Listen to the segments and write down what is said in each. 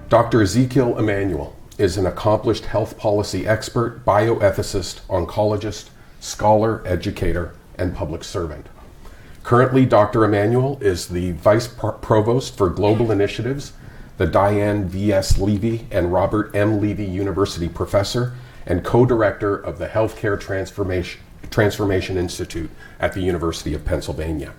Dr. Ezekiel Emanuel is an accomplished health policy expert, bioethicist, oncologist, scholar, educator, and public servant. Currently, Dr. Emanuel is the Vice Provost for Global Initiatives, the Diane V.S. Levy and Robert M. Levy University Professor, and co-director of the Healthcare Transformation Institute at the University of Pennsylvania.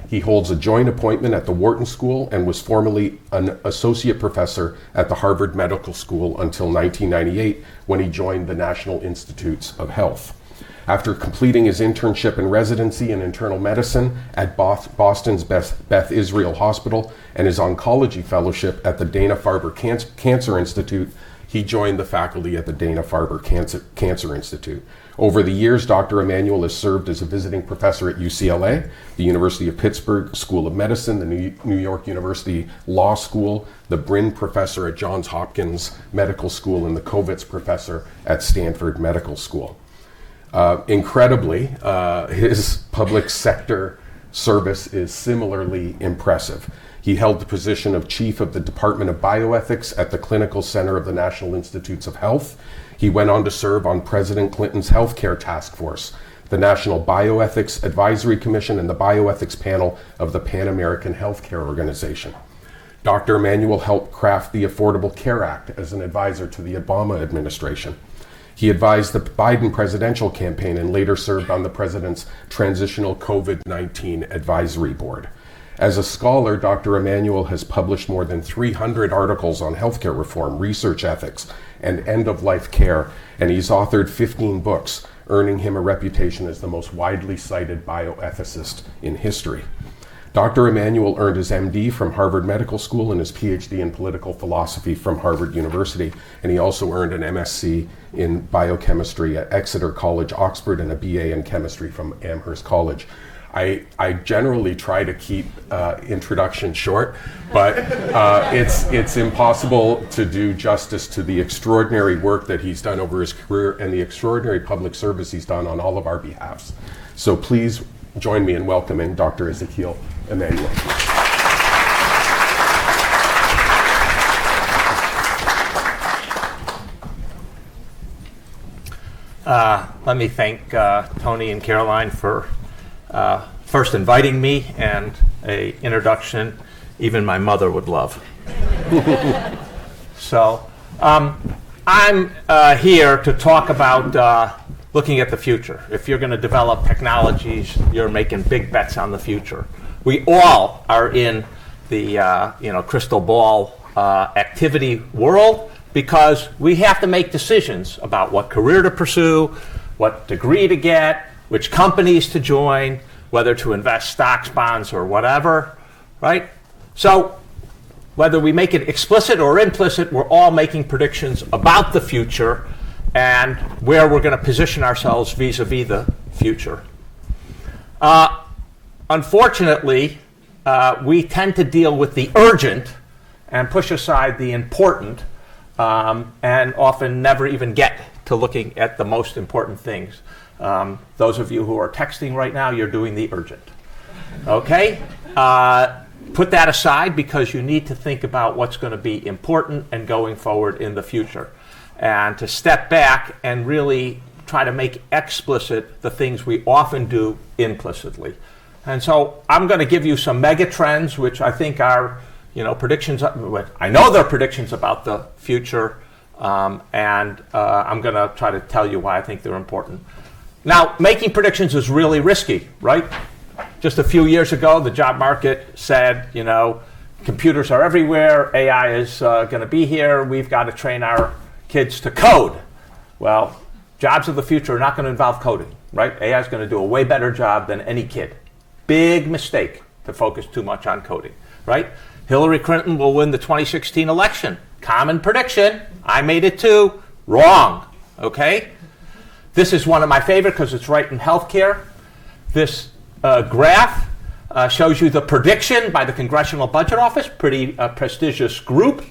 He holds a joint appointment at the Wharton School and was formerly an associate professor at the Harvard Medical School until 1998, when he joined the National Institutes of Health. After completing his internship and residency in internal medicine at Boston's Beth Israel Hospital and his oncology fellowship at the Dana-Farber Cancer Institute, he joined the faculty at the Dana-Farber Cancer Institute. Over the years, Dr. Emanuel has served as a visiting professor at UCLA, the University of Pittsburgh School of Medicine, the New York University Law School, the Brin Professor at Johns Hopkins Medical School, and the Kovitz Professor at Stanford Medical School. Incredibly, his public sector service is similarly impressive. He held the position of Chief of the Department of Bioethics at the Clinical Center of the National Institutes of Health. He went on to serve on President Clinton's Healthcare Task Force, the National Bioethics Advisory Commission, and the Bioethics Panel of the Pan American Healthcare Organization. Dr. Emanuel helped craft the Affordable Care Act as an advisor to the Obama administration. He advised the Biden presidential campaign and later served on the president's Transitional COVID-19 Advisory Board. As a scholar, Dr. Emanuel has published more than 300 articles on healthcare reform, research ethics, and end-of-life care, and he's authored 15 books, earning him a reputation as the most widely cited bioethicist in history. Dr. Emanuel earned his MD from Harvard Medical School and his PhD in political philosophy from Harvard University, and he also earned an MSc in biochemistry at Exeter College, Oxford, and a BA in chemistry from Amherst College. I generally try to keep introduction short, but it's impossible to do justice to the extraordinary work that he's done over his career and the extraordinary public service he's done on all of our behalfs. So please join me in welcoming Dr. Ezekiel Emanuel. Let me thank Tony and Caroline for first inviting me, and an introduction even my mother would love. So I'm here to talk about looking at the future. If you're going to develop technologies, you're making big bets on the future. We all are in the crystal ball activity world because we have to make decisions about what career to pursue, what degree to get, which companies to join, whether to invest stocks, bonds, or whatever, right? So whether we make it explicit or implicit, we're all making predictions about the future and where we're going to position ourselves vis-a-vis the future. Unfortunately, we tend to deal with the urgent and push aside the important, and often never even get to looking at the most important things. Those of you who are texting right now, you're doing the urgent. Okay? Put that aside because you need to think about what's going to be important and going forward in the future. And to step back and really try to make explicit the things we often do implicitly. And so I'm going to give you some megatrends, which I think are, predictions. I know they're predictions about the future, and I'm going to try to tell you why I think they're important. Now, making predictions is really risky, right? Just a few years ago, the job market said, computers are everywhere, AI is going to be here, we've got to train our kids to code. Well, jobs of the future are not going to involve coding, right? AI is going to do a way better job than any kid. Big mistake to focus too much on coding, right? Hillary Clinton will win the 2016 election. Common prediction. I made it too. Wrong, okay? This is one of my favorite because it's right in healthcare. This graph shows you the prediction by the Congressional Budget Office, pretty prestigious group.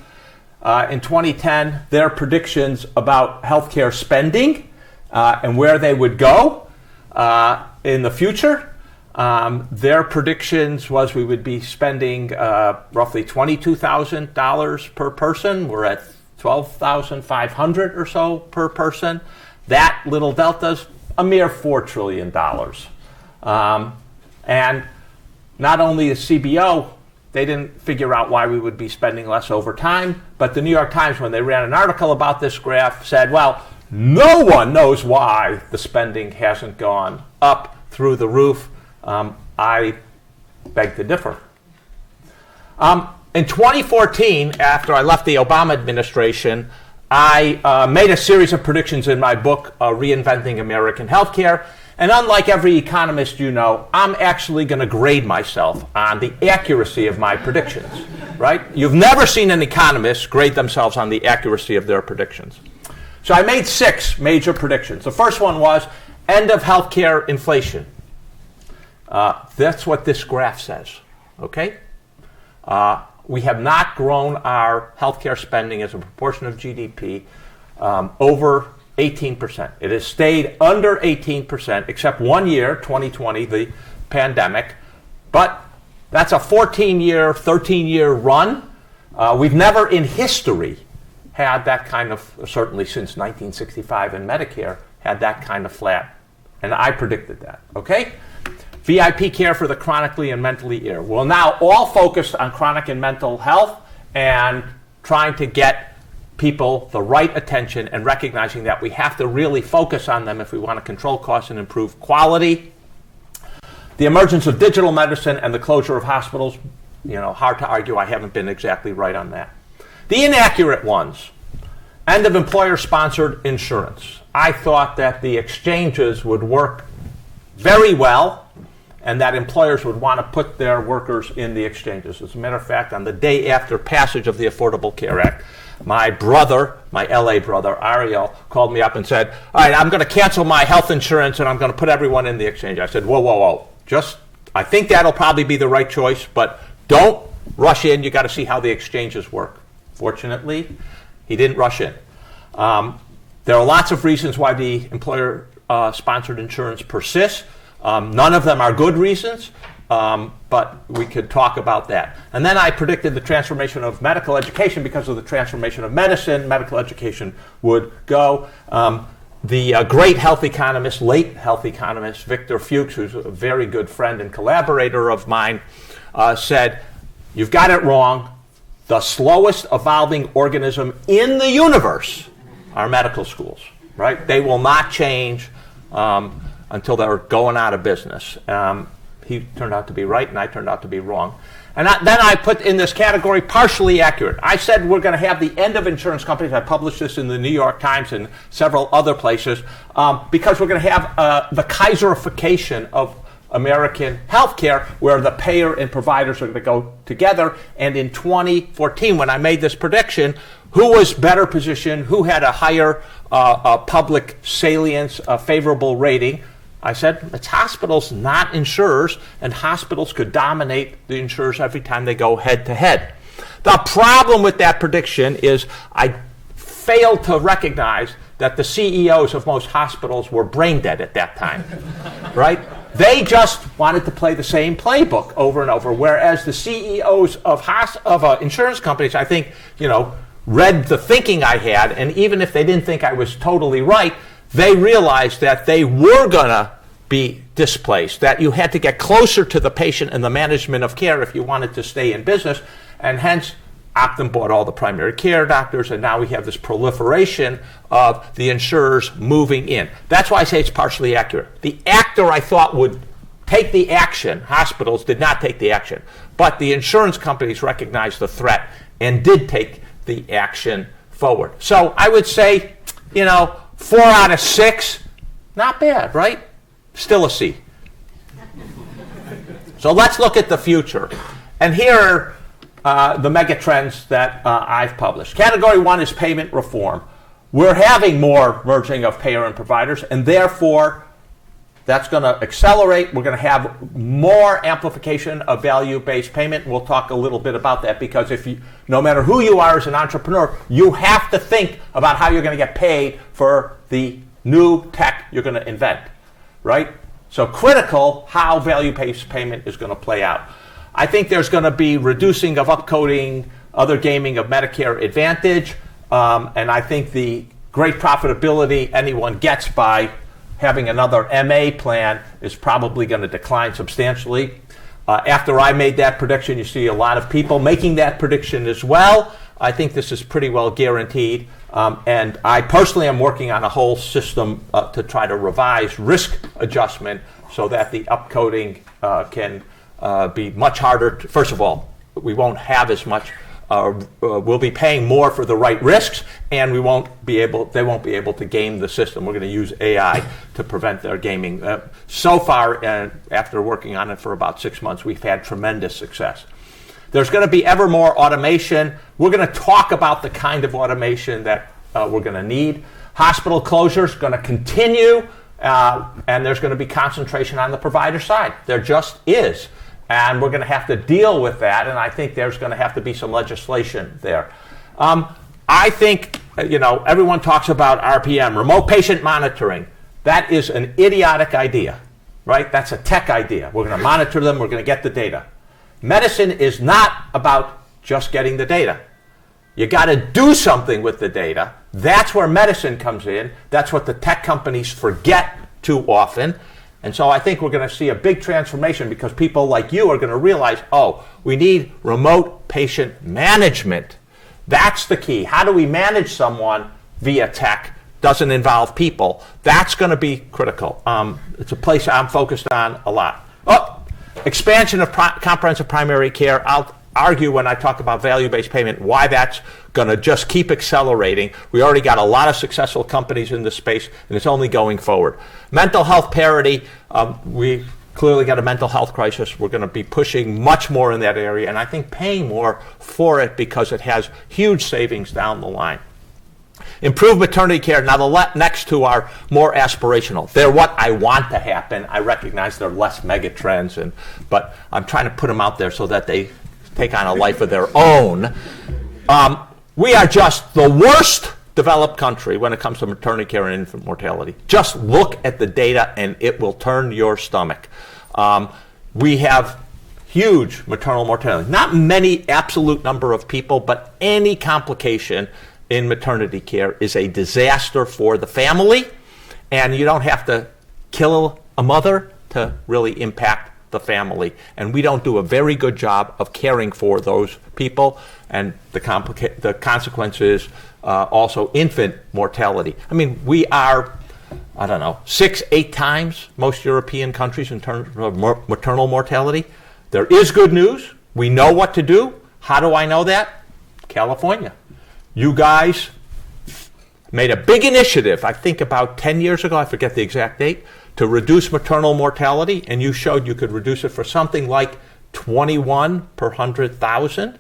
In 2010, their predictions about healthcare spending and where they would go in the future. Their predictions was we would be spending roughly $22,000 per person. We're at $12,500 or so per person. That little delta's a mere $4 trillion. And not only the CBO, they didn't figure out why we would be spending less over time, but the New York Times, when they ran an article about this graph, said, well, no one knows why the spending hasn't gone up through the roof. I beg to differ. In 2014, after I left the Obama administration, I made a series of predictions in my book, Reinventing American Healthcare. And unlike every economist you know, I'm actually going to grade myself on the accuracy of my predictions, right? You've never seen an economist grade themselves on the accuracy of their predictions. So I made 6 major predictions. The first one was end of healthcare inflation. That's what this graph says, okay? We have not grown our healthcare spending as a proportion of GDP over 18%. It has stayed under 18%, except one year, 2020, the pandemic. But that's a 14-year, 13-year run. We've never in history had that kind of, certainly since 1965 in Medicare, had that kind of flat. And I predicted that, okay? VIP care for the chronically and mentally ill. We're now all focused on chronic and mental health and trying to get people the right attention and recognizing that we have to really focus on them if we want to control costs and improve quality. The emergence of digital medicine and the closure of hospitals, hard to argue I haven't been exactly right on that. The inaccurate ones, end of employer-sponsored insurance. I thought that the exchanges would work very well and that employers would want to put their workers in the exchanges. As a matter of fact, on the day after passage of the Affordable Care Act, my brother, my LA brother, Ariel, called me up and said, all right, I'm going to cancel my health insurance and I'm going to put everyone in the exchange. I said, whoa. I think that'll probably be the right choice, but don't rush in. You got to see how the exchanges work. Fortunately, he didn't rush in. There are lots of reasons why the employer-sponsored insurance persists. None of them are good reasons, but we could talk about that. And then I predicted the transformation of medical education because of the transformation of medicine. Medical education would go. The great health economist, late health economist, Victor Fuchs, who's a very good friend and collaborator of mine, said, you've got it wrong. The slowest evolving organism in the universe are medical schools, right? They will not change until they're going out of business. He turned out to be right, and I turned out to be wrong. And then I put in this category partially accurate. I said we're going to have the end of insurance companies. I published this in the New York Times and several other places because we're going to have the Kaiserification of American healthcare, where the payer and providers are going to go together. And in 2014, when I made this prediction, who was better positioned, who had a higher public salience, a favorable rating? I said, it's hospitals, not insurers, and hospitals could dominate the insurers every time they go head-to-head. The problem with that prediction is I failed to recognize that the CEOs of most hospitals were brain dead at that time, right? They just wanted to play the same playbook over and over, whereas the CEOs of insurance companies, I think, read the thinking I had, and even if they didn't think I was totally right, they realized that they were going to be displaced, that you had to get closer to the patient and the management of care if you wanted to stay in business, and hence Optum bought all the primary care doctors, and now we have this proliferation of the insurers moving in. That's why I say it's partially accurate. The actor I thought would take the action, hospitals did not take the action, but the insurance companies recognized the threat and did take the action forward. So I would say, 4 out of 6, not bad, right? Still a C. So let's look at the future. And here are the megatrends that I've published. Category 1 is payment reform. We're having more merging of payer and providers, and therefore that's going to accelerate. We're going to have more amplification of value-based payment. We'll talk a little bit about that because no matter who you are as an entrepreneur, you have to think about how you're going to get paid for the new tech you're going to invent, right? So critical how value-based payment is going to play out. I think there's going to be reducing of upcoding, other gaming of Medicare Advantage, and I think the great profitability anyone gets by having another MA plan is probably going to decline substantially. After I made that prediction, you see a lot of people making that prediction as well. I think this is pretty well guaranteed. And I personally am working on a whole system to try to revise risk adjustment so that the upcoding can be much harder. First of all, we won't have as much. We'll be paying more for the right risks, and they won't be able to game the system. We're going to use AI to prevent their gaming. So far, after working on it for about 6 months, we've had tremendous success. There's going to be ever more automation. We're going to talk about the kind of automation that we're going to need. Hospital closures going to continue, and there's going to be concentration on the provider side. There just is. And we're going to have to deal with that, and I think there's going to have to be some legislation there. I think, everyone talks about RPM, remote patient monitoring. That is an idiotic idea, right? That's a tech idea. We're going to monitor them. We're going to get the data. Medicine is not about just getting the data. You got to do something with the data. That's where medicine comes in. That's what the tech companies forget too often. And so I think we're going to see a big transformation because people like you are going to realize, we need remote patient management. That's the key. How do we manage someone via tech? Doesn't involve people. That's going to be critical. It's a place I'm focused on a lot. Expansion of comprehensive primary care. I'll argue when I talk about value-based payment why that's going to just keep accelerating. We already got a lot of successful companies in this space, and it's only going forward. Mental health parity. We clearly got a mental health crisis. We're going to be pushing much more in that area, and I think paying more for it because it has huge savings down the line. Improved maternity care. Now, the next two are more aspirational. They're what I want to happen. I recognize they're less megatrends, but I'm trying to put them out there so that they take on a life of their own. We are just the worst developed country when it comes to maternity care and infant mortality. Just look at the data and it will turn your stomach. We have huge maternal mortality. Not many absolute number of people, but any complication in maternity care is a disaster for the family, and you don't have to kill a mother to really impact the family. And we don't do a very good job of caring for those people, and the consequences also infant mortality. I mean, we are, 6-8 times most European countries in terms of maternal mortality. There is good news. We know what to do. How do I know that? California. You guys made a big initiative, I think about 10 years ago, I forget the exact date, to reduce maternal mortality, and you showed you could reduce it for something like 21 per 100,000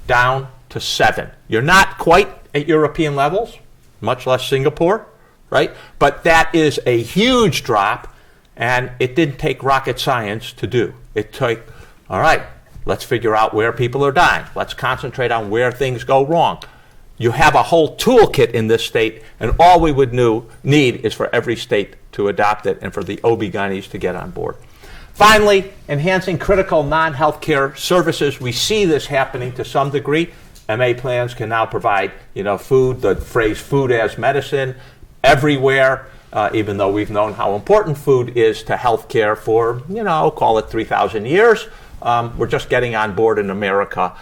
down to 7. You're not quite at European levels, much less Singapore, right? But that is a huge drop, and it didn't take rocket science to do. It took, all right, let's figure out where people are dying. Let's concentrate on where things go wrong. You have a whole toolkit in this state, and all we would need is for every state to adopt it and for the OB-GYNs to get on board. Finally, enhancing critical non-healthcare services. We see this happening to some degree. MA plans can now provide, food, the phrase food as medicine, everywhere, even though we've known how important food is to healthcare for, call it 3,000 years. We're just getting on board in America.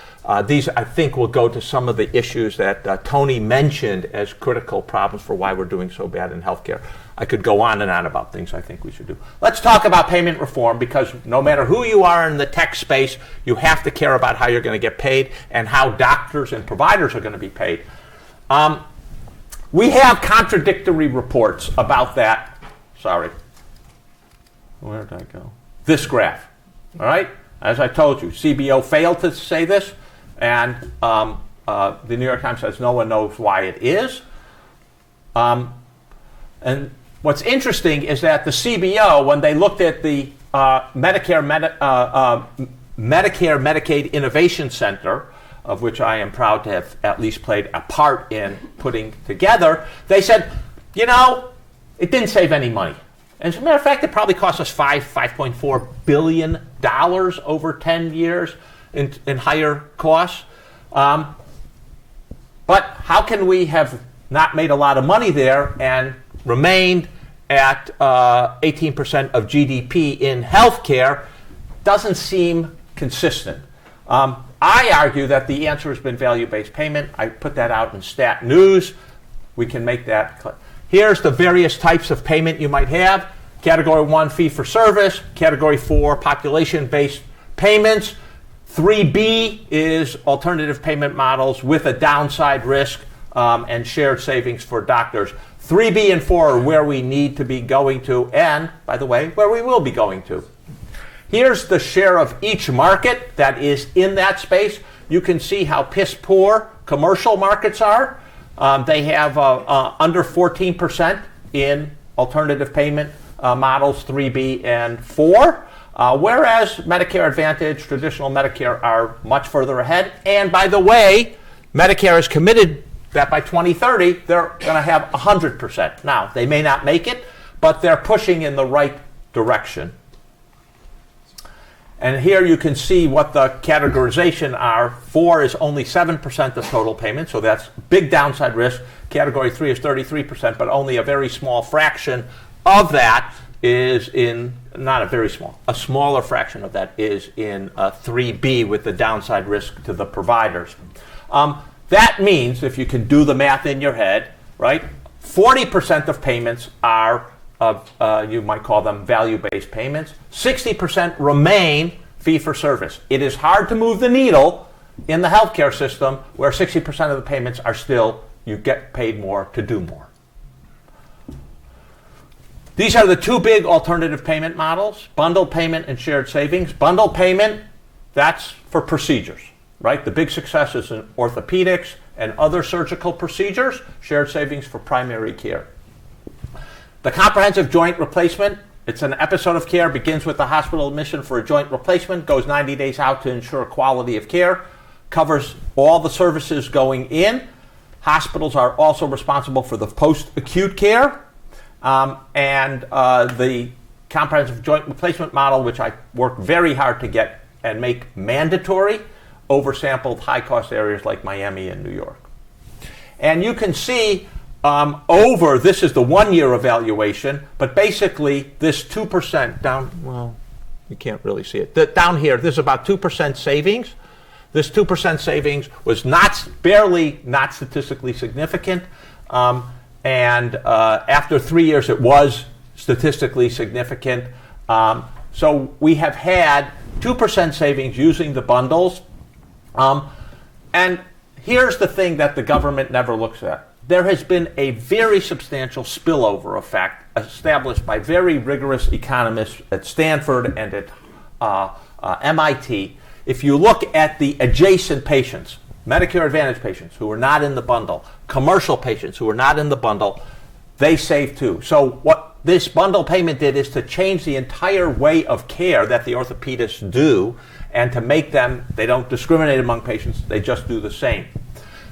These, I think, will go to some of the issues that Tony mentioned as critical problems for why we're doing so bad in healthcare. I could go on and on about things I think we should do. Let's talk about payment reform, because no matter who you are in the tech space, you have to care about how you're going to get paid and how doctors and providers are going to be paid. We have contradictory reports about that. Sorry. Where did I go? This graph. All right? As I told you, CBO failed to say this, and the New York Times says no one knows why it is. And what's interesting is that the CBO, when they looked at the Medicare Medicaid Innovation Center, of which I am proud to have at least played a part in putting together, they said, it didn't save any money. And as a matter of fact, it probably cost us $5.4 billion over 10 years in higher costs. But how can we have not made a lot of money there and remained at 18% of GDP in healthcare? Doesn't seem consistent. I argue that the answer has been value-based payment. I put that out in Stat News. We can make that. Here's the various types of payment you might have. Category 1, fee-for-service. Category 4, population-based payments. 3B is alternative payment models with a downside risk and shared savings for doctors. 3B and 4 are where we need to be going to, and, by the way, where we will be going to. Here's the share of each market that is in that space. You can see how piss poor commercial markets are. They have under 14% in alternative payment models 3B and 4, whereas Medicare Advantage, traditional Medicare, are much further ahead. And by the way, Medicare is committed that by 2030, they're going to have 100%. Now, they may not make it, but they're pushing in the right direction. And here you can see what the categorization are. 4 is only 7% of total payments, so that's big downside risk. Category 3 is 33%, but only a very small fraction of that is in, not a very small, a smaller fraction of that is in 3B with the downside risk to the providers. That means, if you can do the math in your head, right, 40% of payments are you might call them value-based payments. 60% remain fee-for-service. It is hard to move the needle in the healthcare system where 60% of the payments are still, you get paid more to do more. These are the two big alternative payment models, bundled payment and shared savings. Bundled payment, that's for procedures, right? The big success is in orthopedics and other surgical procedures. Shared savings for primary care. The comprehensive joint replacement, it's an episode of care, begins with the hospital admission for a joint replacement, goes 90 days out to ensure quality of care, covers all the services going in. Hospitals are also responsible for the post-acute care. And the comprehensive joint replacement model, which I worked very hard to get and make mandatory, oversampled high-cost areas like Miami and New York. And you can see this is the one-year evaluation, but basically this 2% down, well, you can't really see it. Down here, this is about 2% savings. This 2% savings was barely not statistically significant. And after 3 years, it was statistically significant. So we have had 2% savings using the bundles. And here's the thing that the government never looks at. There has been a very substantial spillover effect established by very rigorous economists at Stanford and at MIT. If you look at the adjacent patients, Medicare Advantage patients who are not in the bundle, commercial patients who are not in the bundle, they save too. So what this bundle payment did is to change the entire way of care that the orthopedists do and to make them, they don't discriminate among patients, they just do the same.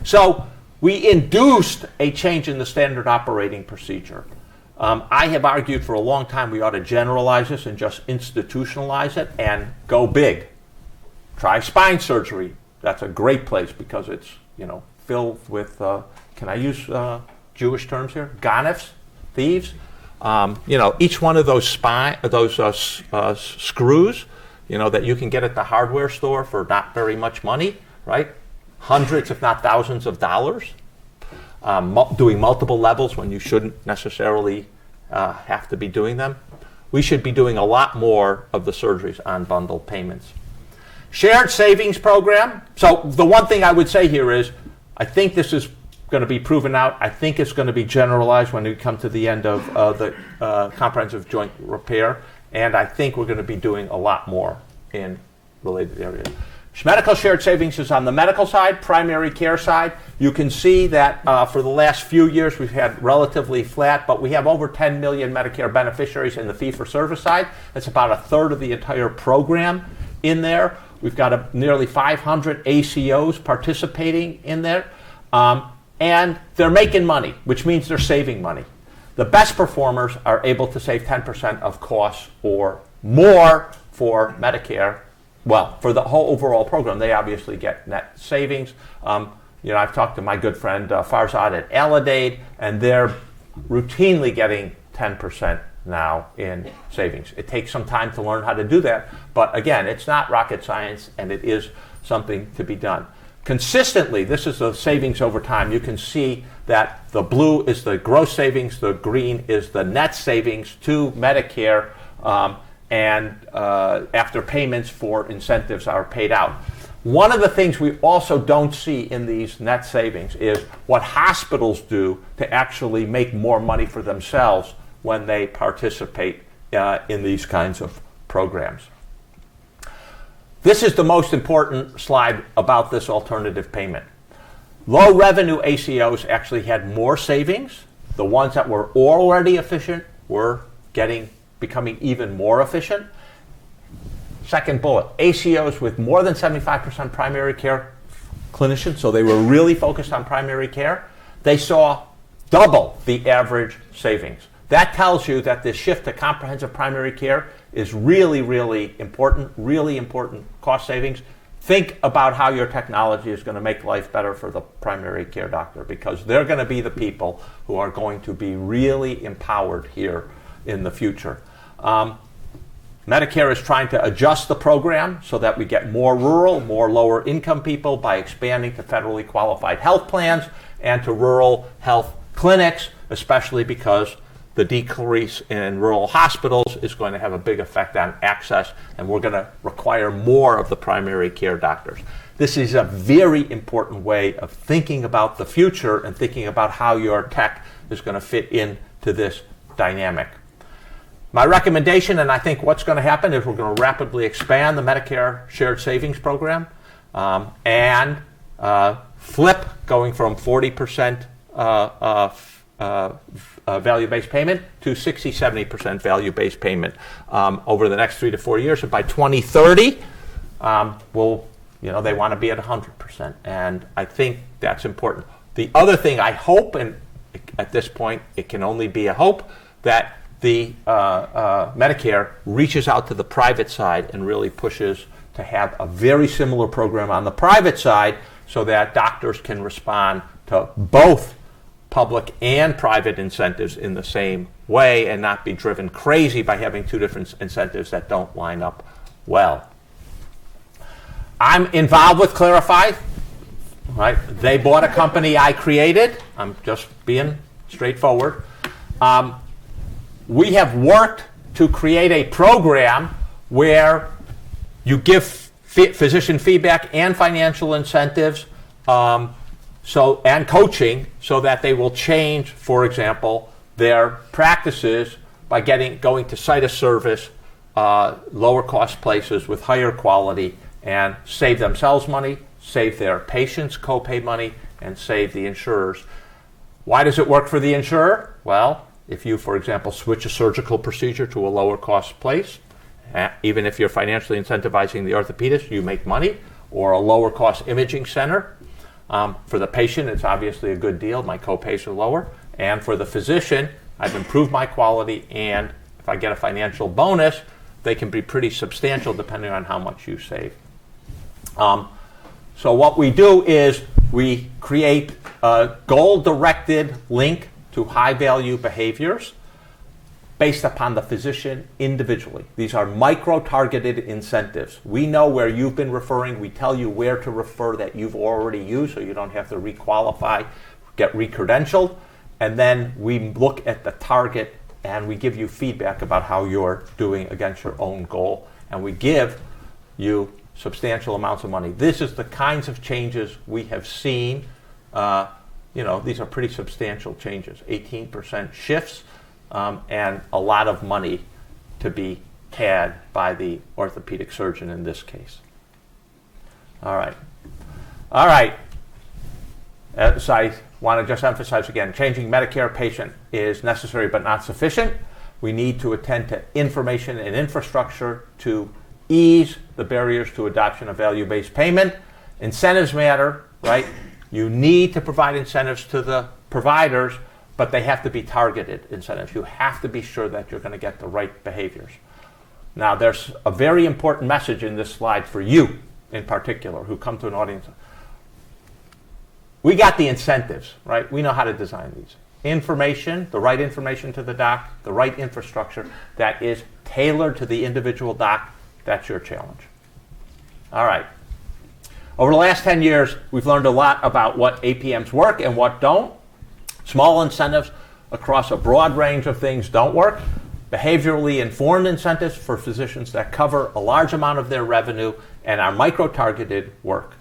So we induced a change in the standard operating procedure. I have argued for a long time we ought to generalize this and just institutionalize it and go big. Try spine surgery. That's a great place because it's, filled with, can I use Jewish terms here? Ganefs, thieves. Each one of those screws, that you can get at the hardware store for not very much money, right? Hundreds, if not thousands of dollars. Doing multiple levels when you shouldn't necessarily have to be doing them. We should be doing a lot more of the surgeries on bundled payments. Shared savings program. So the one thing I would say here is I think this is going to be proven out. I think it's going to be generalized when we come to the end of the comprehensive joint repair. And I think we're going to be doing a lot more in related areas. Medical shared savings is on the medical side, primary care side. You can see that for the last few years we've had relatively flat, but we have over 10 million Medicare beneficiaries in the fee-for-service side. That's about a third of the entire program in there. We've got nearly 500 ACOs participating in there. And they're making money, which means they're saving money. The best performers are able to save 10% of costs or more for Medicare. Well, for the whole overall program, they obviously get net savings. I've talked to my good friend Farzad at Aledade, and they're routinely getting 10% now in savings. It takes some time to learn how to do that, but again, it's not rocket science, and it is something to be done. Consistently, this is the savings over time. You can see that the blue is the gross savings, the green is the net savings to Medicare, and after payments for incentives are paid out. One of the things we also don't see in these net savings is what hospitals do to actually make more money for themselves when they participate in these kinds of programs. This is the most important slide about this alternative payment. Low revenue ACOs actually had more savings. The ones that were already efficient were becoming even more efficient. Second bullet, ACOs with more than 75% primary care clinicians, so they were really focused on primary care, they saw double the average savings. That tells you that this shift to comprehensive primary care is really, really important cost savings. Think about how your technology is going to make life better for the primary care doctor, because they're going to be the people who are going to be really empowered here in the future. Medicare is trying to adjust the program so that we get more rural, more lower income people by expanding to federally qualified health plans and to rural health clinics, especially because the decrease in rural hospitals is going to have a big effect on access, and we're going to require more of the primary care doctors. This is a very important way of thinking about the future and thinking about how your tech is going to fit into this dynamic. My recommendation, and I think what's going to happen, is we're going to rapidly expand the Medicare Shared Savings Program and flip going from 40% value-based payment to 60-70% value-based payment over the next 3 to 4 years. And by 2030, they want to be at 100%. And I think that's important. The other thing I hope, and at this point it can only be a hope, that the Medicare reaches out to the private side and really pushes to have a very similar program on the private side so that doctors can respond to both public and private incentives in the same way and not be driven crazy by having two different incentives that don't line up well. I'm involved with Clarify. Right? They bought a company I created. I'm just being straightforward. We have worked to create a program where you give physician feedback and financial incentives and coaching so that they will change, for example, their practices by going to site of service, lower cost places with higher quality, and save themselves money, save their patients co-pay money, and save the insurers. Why does it work for the insurer? Well, if you, for example, switch a surgical procedure to a lower cost place, even if you're financially incentivizing the orthopedist, you make money, or a lower cost imaging center. For the patient, it's obviously a good deal. My co-pays are lower. And for the physician, I've improved my quality, and if I get a financial bonus, they can be pretty substantial depending on how much you save. So what we do is we create a goal-directed link to high-value behaviors based upon the physician individually. These are micro-targeted incentives. We know where you've been referring. We tell you where to refer that you've already used so you don't have to requalify, get re-credentialed. And then we look at the target and we give you feedback about how you're doing against your own goal. And we give you substantial amounts of money. This is the kinds of changes we have seen. These are pretty substantial changes, 18% shifts, and a lot of money to be had by the orthopedic surgeon in this case. All right. As I want to just emphasize again, changing Medicare patient is necessary but not sufficient. We need to attend to information and infrastructure to ease the barriers to adoption of value-based payment. Incentives matter, right? You need to provide incentives to the providers, but they have to be targeted incentives. You have to be sure that you're going to get the right behaviors. Now, there's a very important message in this slide for you in particular who come to an audience. We got the incentives, right? We know how to design these. Information, the right information to the doc, the right infrastructure that is tailored to the individual doc, that's your challenge. All right. Over the last 10 years, we've learned a lot about what APMs work and what don't. Small incentives across a broad range of things don't work. Behaviorally informed incentives for physicians that cover a large amount of their revenue and are micro-targeted work.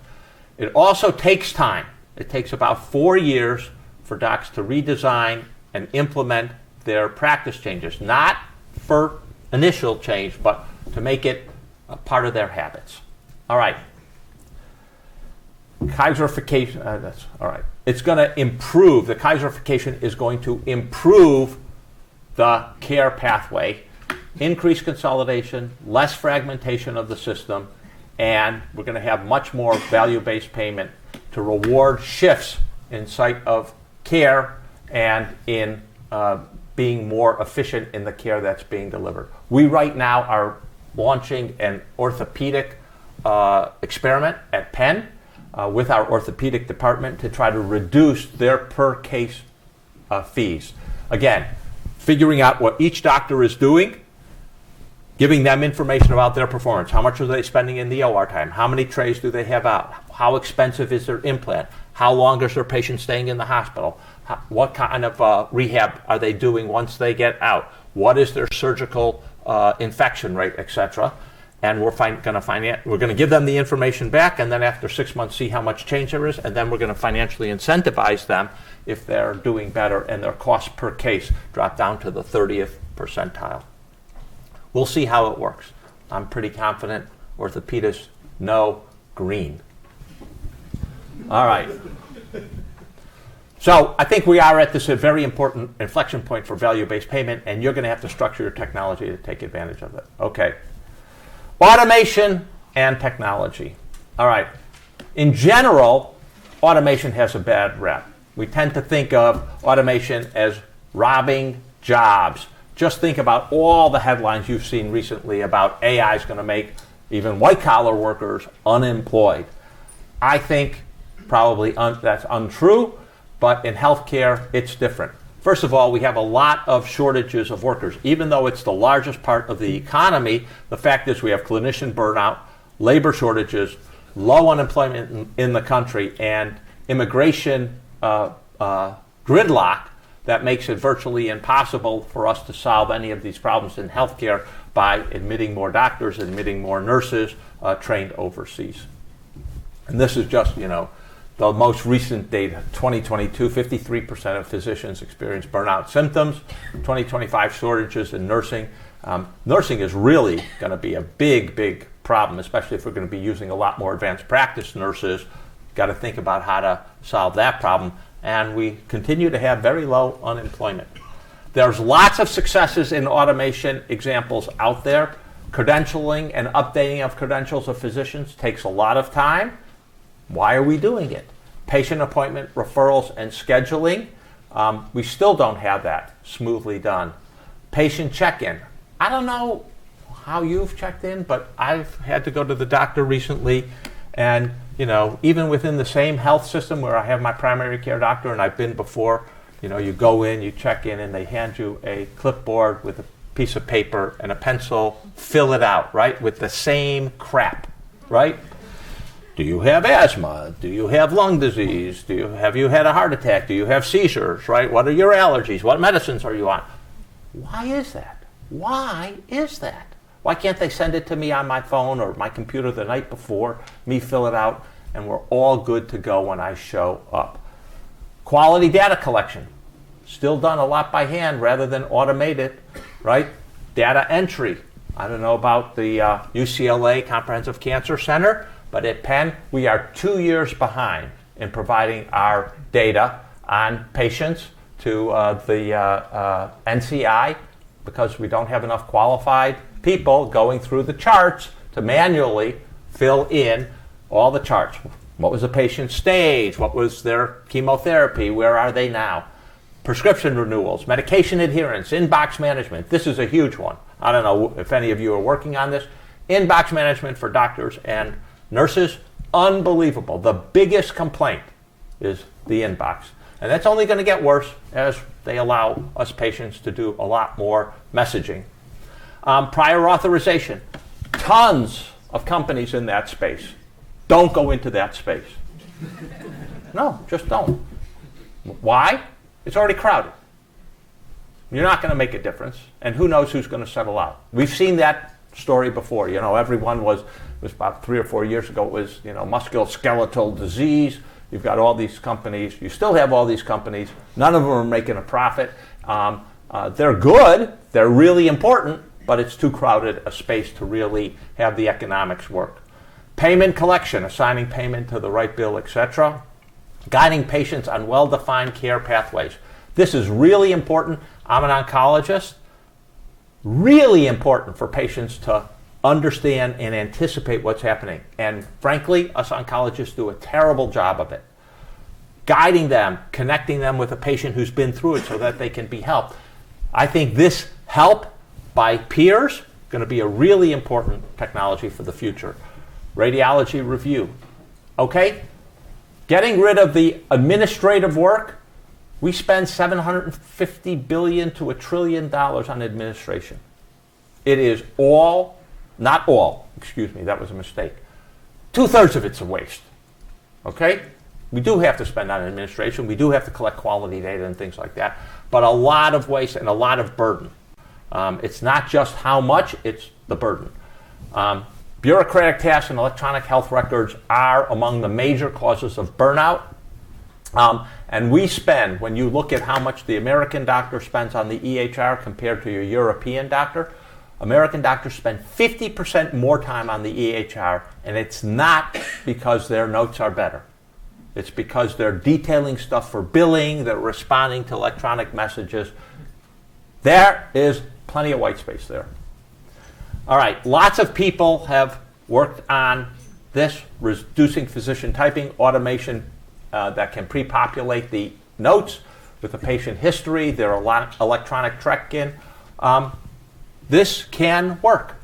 It also takes time. It takes about 4 years for docs to redesign and implement their practice changes, not for initial change, but to make it a part of their habits. All right. Kaiserification, that's all right. It's going to improve, the Kaiserification is going to improve the care pathway, increase consolidation, less fragmentation of the system, and we're going to have much more value-based payment to reward shifts in site of care and in being more efficient in the care that's being delivered. We right now are launching an orthopedic experiment at Penn with our orthopedic department to try to reduce their per case fees. Again, figuring out what each doctor is doing, giving them information about their performance. How much are they spending in the OR time? How many trays do they have out? How expensive is their implant? How long is their patient staying in the hospital? What kind of rehab are they doing once they get out? What is their surgical infection rate, etc.? And we're going to give them the information back, and then after 6 months, see how much change there is, and then we're going to financially incentivize them if they're doing better and their cost per case drop down to the 30th percentile. We'll see how it works. I'm pretty confident. Orthopedists know green. All right. So I think we are at this very important inflection point for value-based payment, and you're going to have to structure your technology to take advantage of it. Okay. Automation and technology. All right. In general, automation has a bad rep. We tend to think of automation as robbing jobs. Just think about all the headlines you've seen recently about AI is going to make even white-collar workers unemployed. I think probably that's untrue, but in healthcare, it's different. First of all, we have a lot of shortages of workers. Even though it's the largest part of the economy, the fact is we have clinician burnout, labor shortages, low unemployment in the country, and immigration gridlock that makes it virtually impossible for us to solve any of these problems in healthcare by admitting more doctors, admitting more nurses trained overseas. And this is just, the most recent data, 2022, 53% of physicians experience burnout symptoms, 2025 shortages in nursing. Nursing is really going to be a big, big problem, especially if we're going to be using a lot more advanced practice nurses. Got to think about how to solve that problem. And we continue to have very low unemployment. There's lots of successes in automation examples out there. Credentialing and updating of credentials of physicians takes a lot of time. Why are we doing it? Patient appointment, referrals, and scheduling, we still don't have that smoothly done. Patient check-in. I don't know how you've checked in, but I've had to go to the doctor recently, and even within the same health system where I have my primary care doctor, and I've been before, you go in, you check in, and they hand you a clipboard with a piece of paper and a pencil, fill it out, right, with the same crap, right? Do you have asthma? Do you have lung disease? Have you had a heart attack? Do you have seizures, right? What are your allergies? What medicines are you on? Why is that? Why is that? Why can't they send it to me on my phone or my computer the night before, me fill it out, and we're all good to go when I show up? Quality data collection. Still done a lot by hand rather than automated, right? Data entry. I don't know about the UCLA Comprehensive Cancer Center, but at Penn, we are 2 years behind in providing our data on patients to the NCI because we don't have enough qualified people going through the charts to manually fill in all the charts. What was the patient's stage? What was their chemotherapy? Where are they now? Prescription renewals, medication adherence, inbox management. This is a huge one. I don't know if any of you are working on this. Inbox management for doctors and nurses, unbelievable. The biggest complaint is the inbox. And that's only going to get worse as they allow us patients to do a lot more messaging. Prior authorization. Tons of companies in that space. Don't go into that space. No, just don't. Why? It's already crowded. You're not going to make a difference, and who knows who's going to settle out. We've seen that story before. Everyone was about 3 or 4 years ago, it was, musculoskeletal disease. You've got all these companies. You still have all these companies. None of them are making a profit. They're good. They're really important, but it's too crowded a space to really have the economics work. Payment collection, assigning payment to the right bill, etc. Guiding patients on well-defined care pathways. This is really important. I'm an oncologist. Really important for patients to understand and anticipate what's happening. And frankly, us oncologists do a terrible job of it. Guiding them, connecting them with a patient who's been through it so that they can be helped. I think this help by peers is going to be a really important technology for the future. Radiology review. Okay? Getting rid of the administrative work. We spend $750 billion to $1 trillion on administration. It is all, not all, excuse me, that was a mistake. 2/3 of it's a waste. Okay? We do have to spend on administration. We do have to collect quality data and things like that. But a lot of waste and a lot of burden. It's not just how much, it's the burden. Bureaucratic tasks and electronic health records are among the major causes of burnout. And we spend, when you look at how much the American doctor spends on the EHR compared to your European doctor, American doctors spend 50% more time on the EHR, and it's not because their notes are better. It's because they're detailing stuff for billing, they're responding to electronic messages. There is plenty of white space there. All right, lots of people have worked on this, reducing physician typing, automation that can pre-populate the notes with the patient history, their electronic check-in. This can work.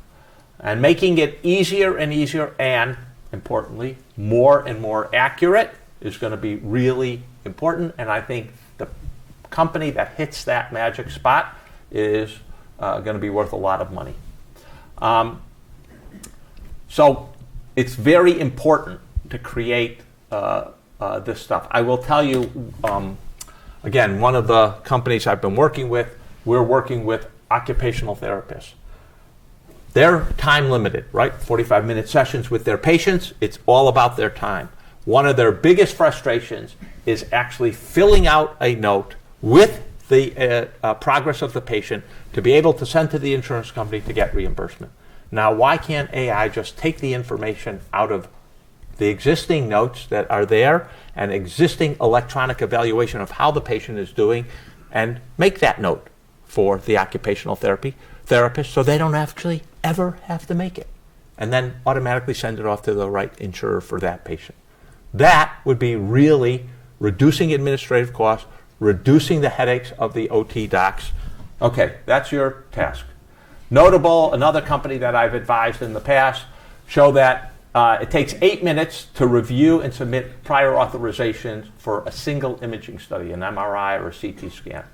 And making it easier and easier and, importantly, more and more accurate is going to be really important. And I think the company that hits that magic spot is going to be worth a lot of money. So it's very important to create this stuff. I will tell you, again, one of the companies I've been working with, we're working with occupational therapists. They're time limited, right? 45-minute sessions with their patients. It's all about their time. One of their biggest frustrations is actually filling out a note with the progress of the patient to be able to send to the insurance company to get reimbursement. Now, why can't AI just take the information out of the existing notes that are there and existing electronic evaluation of how the patient is doing and make that note for the occupational therapist so they don't actually ever have to make it, and then automatically send it off to the right insurer for that patient? That would be really reducing administrative costs, reducing the headaches of the OT docs. Okay, that's your task. Notable, another company that I've advised in the past, show that it takes 8 minutes to review and submit prior authorizations for a single imaging study, an MRI or a CT scan.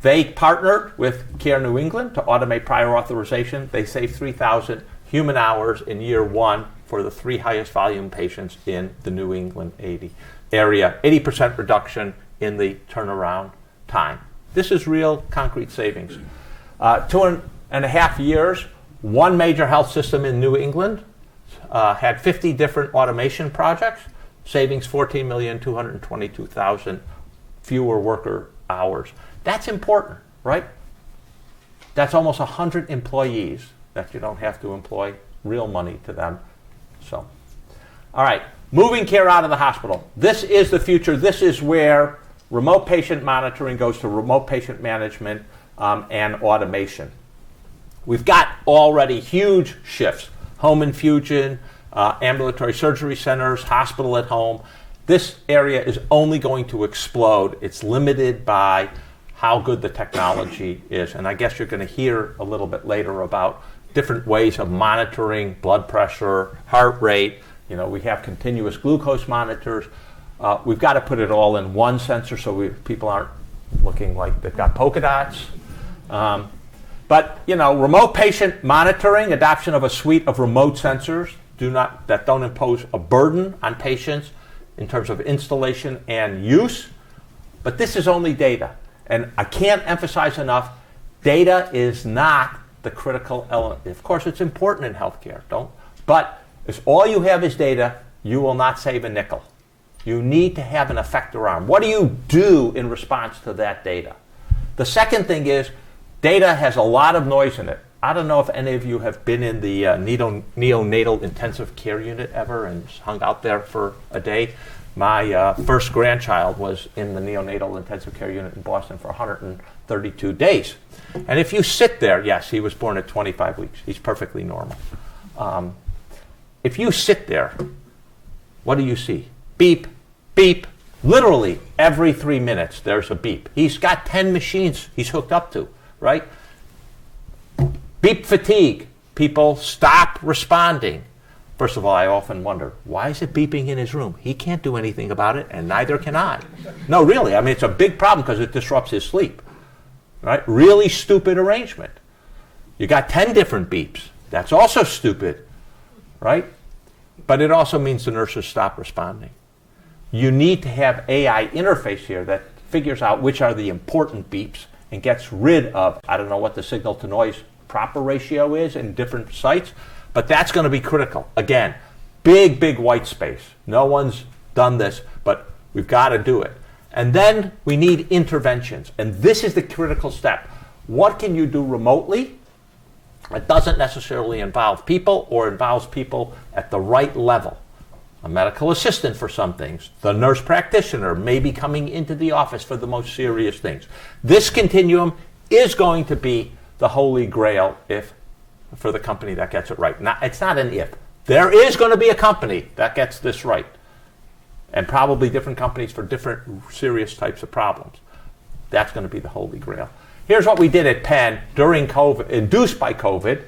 They partnered with Care New England to automate prior authorization. They saved 3,000 human hours in year one for the 3 highest volume patients in the New England area. 80% reduction in the turnaround time. This is real concrete savings. 2.5 years, one major health system in New England had 50 different automation projects, savings 14,222,000 fewer worker hours. That's important, right? That's almost 100 employees that you don't have to employ, real money to them. So, all right, moving care out of the hospital. This is the future. This is where remote patient monitoring goes to remote patient management and automation. We've got already huge shifts. Home infusion, ambulatory surgery centers, hospital at home. This area is only going to explode. It's limited by how good the technology is. And I guess you're going to hear a little bit later about different ways of monitoring blood pressure, heart rate. We have continuous glucose monitors. We've got to put it all in one sensor so people aren't looking like they've got polka dots. But remote patient monitoring, adoption of a suite of remote sensors that don't impose a burden on patients in terms of installation and use. But this is only data. And I can't emphasize enough, data is not the critical element. Of course, it's important in healthcare, but if all you have is data, you will not save a nickel. You need to have an effector arm. What do you do in response to that data? The second thing is, data has a lot of noise in it. I don't know if any of you have been in the neonatal intensive care unit ever and hung out there for a day. My first grandchild was in the neonatal intensive care unit in Boston for 132 days. And if you sit there, yes, he was born at 25 weeks. He's perfectly normal. If you sit there, what do you see? Beep, beep. Literally every 3 minutes there's a beep. He's got 10 machines he's hooked up to, right? Beep fatigue. People stop responding. First of all, I often wonder, why is it beeping in his room? He can't do anything about it, and neither can I. No, really, it's a big problem because it disrupts his sleep, right? Really stupid arrangement. You got 10 different beeps. That's also stupid, right? But it also means the nurses stop responding. You need to have AI interface here that figures out which are the important beeps and gets rid of, I don't know what the signal to noise proper ratio is in different sites, but that's going to be critical. Again, big white space. No one's done this, but we've got to do it. And then we need interventions. And this is the critical step. What can you do remotely? It doesn't necessarily involve people or involves people at the right level. A medical assistant for some things. The nurse practitioner may be coming into the office for the most serious things. This continuum is going to be the holy grail for the company that gets it right. It's not an if. There is going to be a company that gets this right. And probably different companies for different serious types of problems. That's going to be the holy grail. Here's what we did at Penn during COVID, induced by COVID,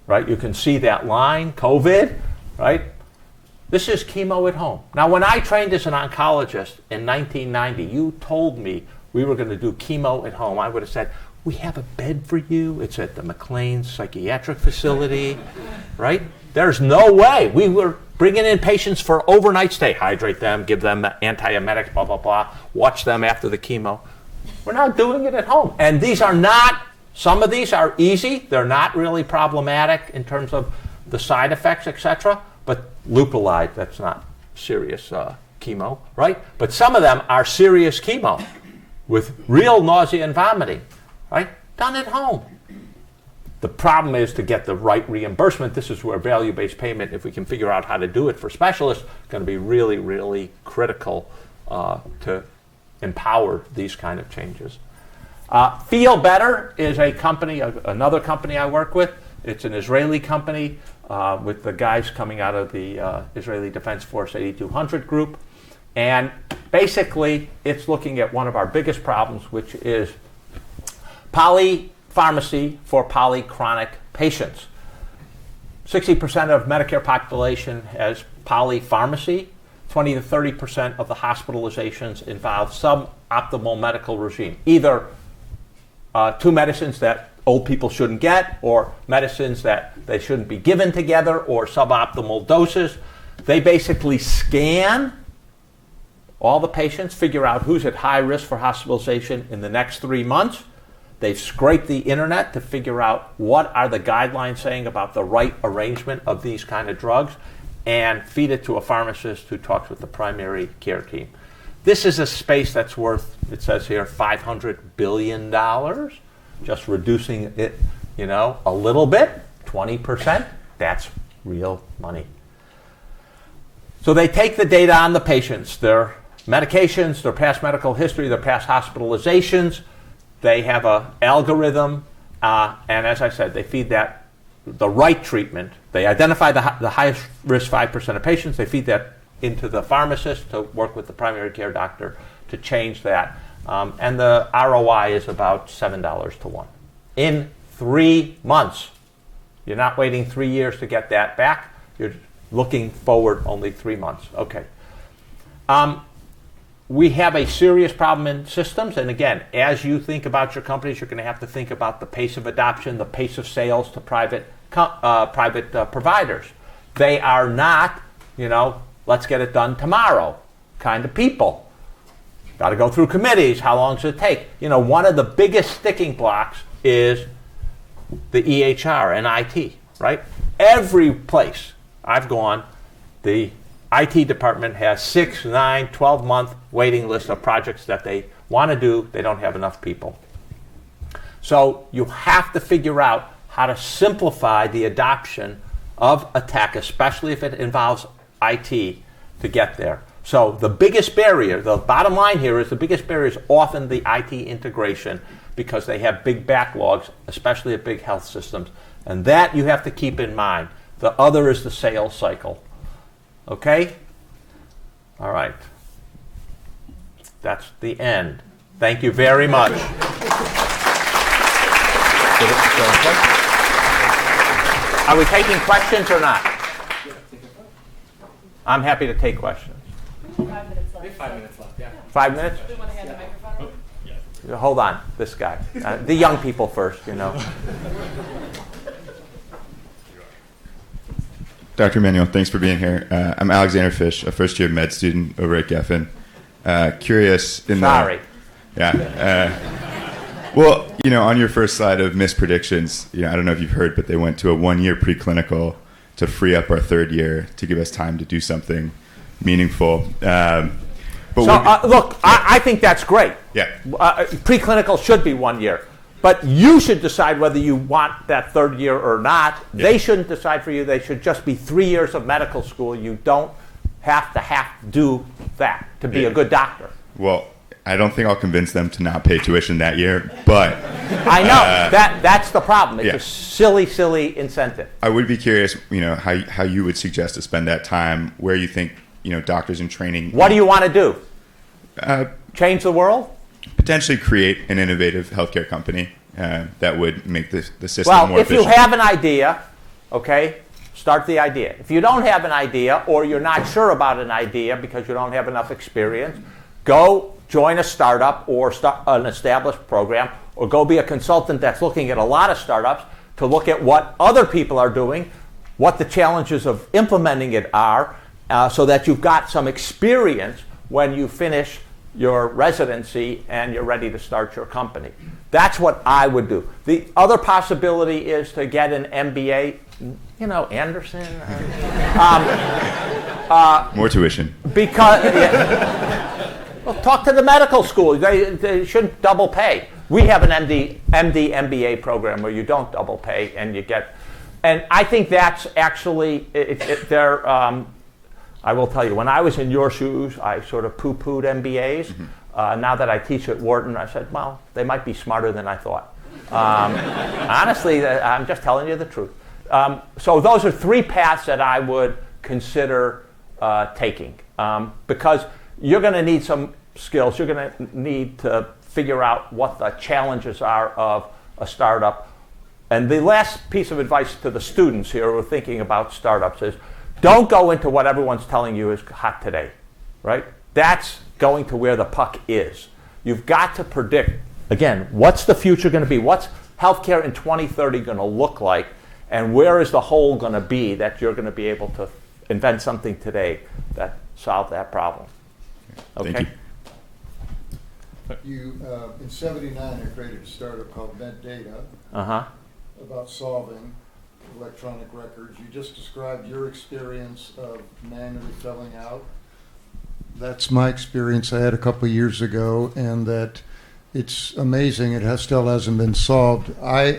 right? You can see that line, COVID, right? This is chemo at home. Now, when I trained as an oncologist in 1990, you told me we were going to do chemo at home. I would have said, we have a bed for you. It's at the McLean Psychiatric Facility, right? There's no way. We were bringing in patients for overnight stay, hydrate them, give them antiemetics, blah, blah, blah, watch them after the chemo. We're not doing it at home. And these are not, some of these are easy. They're not really problematic in terms of the side effects, etc. But leuprolide, that's not serious chemo, right? But some of them are serious chemo with real nausea and vomiting, right? Done at home. The problem is to get the right reimbursement. This is where value-based payment, if we can figure out how to do it for specialists, is going to be really, really critical to empower these kind of changes. Feel Better is a company, another company I work with. It's an Israeli company with the guys coming out of the Israeli Defense Force 8200 group. And basically, it's looking at one of our biggest problems, which is polypharmacy for polychronic patients. 60% of Medicare population has polypharmacy. 20 to 30% of the hospitalizations involve suboptimal medical regime. Either two medicines that old people shouldn't get, or medicines that they shouldn't be given together, or suboptimal doses. They basically scan all the patients, figure out who's at high risk for hospitalization in the next 3 months. They've scraped the internet to figure out what are the guidelines saying about the right arrangement of these kind of drugs, and feed it to a pharmacist who talks with the primary care team. This is a space that's worth, it says here, $500 billion. Just reducing it, a little bit, 20%, that's real money. So they take the data on the patients, their medications, their past medical history, their past hospitalizations. They have an algorithm, and as I said, they feed that the right treatment. They identify the highest risk 5% of patients. They feed that into the pharmacist to work with the primary care doctor to change that And the ROI is about $7 to 1 in 3 months. You're not waiting 3 years to get that back. You're looking forward only 3 months. Okay. We have a serious problem in systems. And again, as you think about your companies, you're going to have to think about the pace of adoption, the pace of sales to private providers. They are not, let's get it done tomorrow kind of people. Got to go through committees. How long does it take? One of the biggest sticking blocks is the EHR and IT, right? Every place I've gone, the IT department has 6, 9, 12-month waiting list of projects that they want to do. They don't have enough people. So you have to figure out how to simplify the adoption of a tech, especially if it involves IT, to get there. So the biggest barrier, the bottom line here is the biggest barrier is often the IT integration because they have big backlogs, especially at big health systems. And that you have to keep in mind. The other is the sales cycle. Okay? All right. That's the end. Thank you very much. Are we taking questions or not? I'm happy to take questions. 5 minutes left. We have 5 minutes left, yeah. 5 minutes? Do you want to hand the microphone? Yeah. Hold on, this guy. The young people first, Dr. Emanuel, thanks for being here. I'm Alexander Fish, a first-year med student over at Geffen. Curious in Sorry. Well, on your first slide of missed predictions, I don't know if you've heard, but they went to a 1-year preclinical to free up our 3rd year to give us time to do something meaningful. Look, I think that's great. Yeah. Preclinical should be 1 year. But you should decide whether you want that 3rd year or not. Yeah. They shouldn't decide for you. They should just be 3 years of medical school. You don't have to do that to be a good doctor. Well, I don't think I'll convince them to not pay tuition that year, but... I know. That's the problem. It's yeah. a silly incentive. I would be curious, how you would suggest to spend that time, where you think, doctors in training... What do you want to do? Change the world? Potentially create an innovative healthcare company that would make the system more efficient. Well, if you have an idea, okay, start the idea. If you don't have an idea or you're not sure about an idea because you don't have enough experience, go join a startup or start an established program, or go be a consultant that's looking at a lot of startups to look at what other people are doing, what the challenges of implementing it are, so that you've got some experience when you finish your residency and you're ready to start your company. That's what I would do. The other possibility is to get an MBA, Anderson. More tuition. Because, well, talk to the medical school. They shouldn't double pay. We have an MD, MBA program where you don't double pay and you get, and I think that's actually, I will tell you, when I was in your shoes, I sort of poo-pooed MBAs. Mm-hmm. Now that I teach at Wharton, I said, well, they might be smarter than I thought. Honestly, I'm just telling you the truth. So those are 3 paths that I would consider taking, because you're going to need some skills. You're going to need to figure out what the challenges are of a startup. And the last piece of advice to the students here who are thinking about startups is, don't go into what everyone's telling you is hot today, right? That's going to where the puck is. You've got to predict, again, what's the future going to be? What's healthcare in 2030 going to look like? And where is the hole going to be that you're going to be able to invent something today that solve that problem? Okay. Thank you. In '79, I created a startup called MedData about solving electronic records. You just described your experience of manually filling out. That's my experience I had a couple of years ago, and that it's amazing it still hasn't been solved. I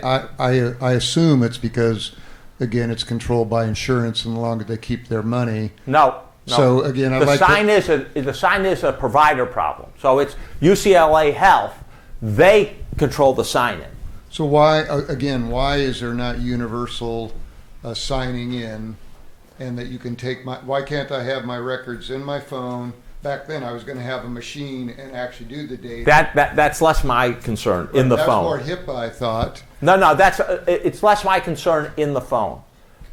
assume it's because, again, it's controlled by insurance, and the longer they keep their money. No. So again, the sign is a provider problem. So it's UCLA Health. They control the sign-in. So why is there not universal signing in, and that you can take why can't I have my records in my phone, back then I was going to have a machine and actually do the data. That's less my concern in the phone. That's more HIPAA, I thought. No, it's less my concern in the phone.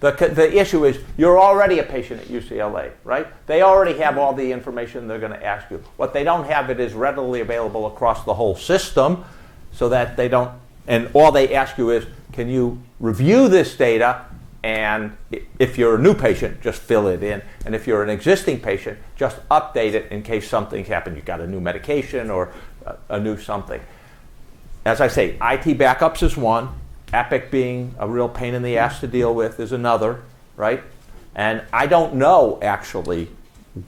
The issue is you're already a patient at UCLA, right? They already have all the information they're going to ask you. What they don't have it is readily available across the whole system, so that they don't. And all they ask you is, can you review this data? And if you're a new patient, just fill it in. And if you're an existing patient, just update it in case something's happened. You've got a new medication or a new something. As I say, IT backups is one. Epic being a real pain in the ass to deal with is another, right? And I don't know, actually,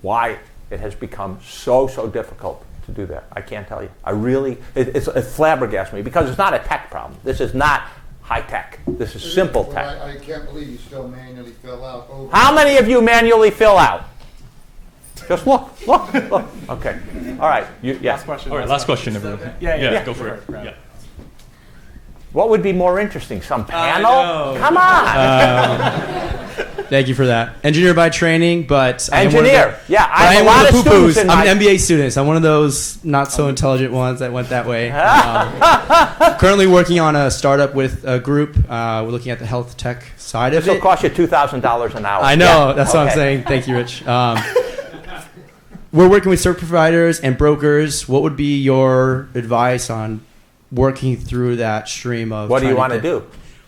why it has become so difficult to do that. I can't tell you. It flabbergasts me, because it's not a tech problem. This is not high tech. This is simple tech. I can't believe you still manually fill out over. How many of you manually fill out? Just look. Okay. All right. Yes. Last question. All right, last question, everyone. Yeah. Go for it. Yeah. What would be more interesting? Some panel? know. Come on. Thank you for that. Engineer by training, but Engineer. I I have am a one lot of of the students poo-poos. in I'm my... an MBA student. So I'm one of those not so intelligent ones that went that way. Currently working on a startup with a group. We're looking at the health tech side of This will it. cost you $2,000 an hour. I know. Yeah. That's what I'm saying. Thank you, Rich. We're working with service providers and brokers. What would be your advice on working through that stream of... What do you want to do?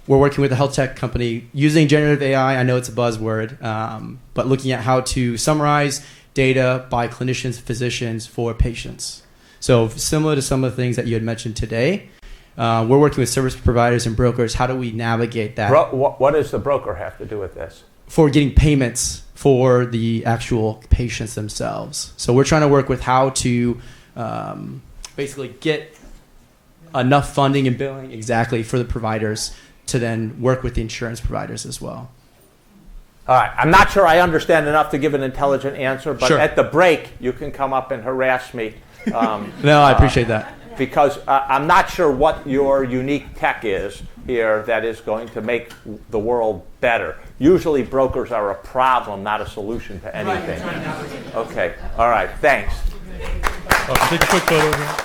We're working with a health tech company using generative AI. I know it's a buzzword, but looking at how to summarize data by clinicians, physicians for patients. So similar to some of the things that you had mentioned today, we're working with service providers and brokers. How do we navigate that? What does the broker have to do with this? For getting payments for the actual patients themselves. So we're trying to work with how to basically get enough funding and billing exactly for the providers to then work with the insurance providers as well. All right. I'm not sure I understand enough to give an intelligent answer, but Sure. at the break, you can come up and harass me. No, I appreciate that. Because I'm not sure what your unique tech is here that is going to make the world better. Usually brokers are a problem, not a solution to anything. Okay. All right. Thanks. Take a quick photo here.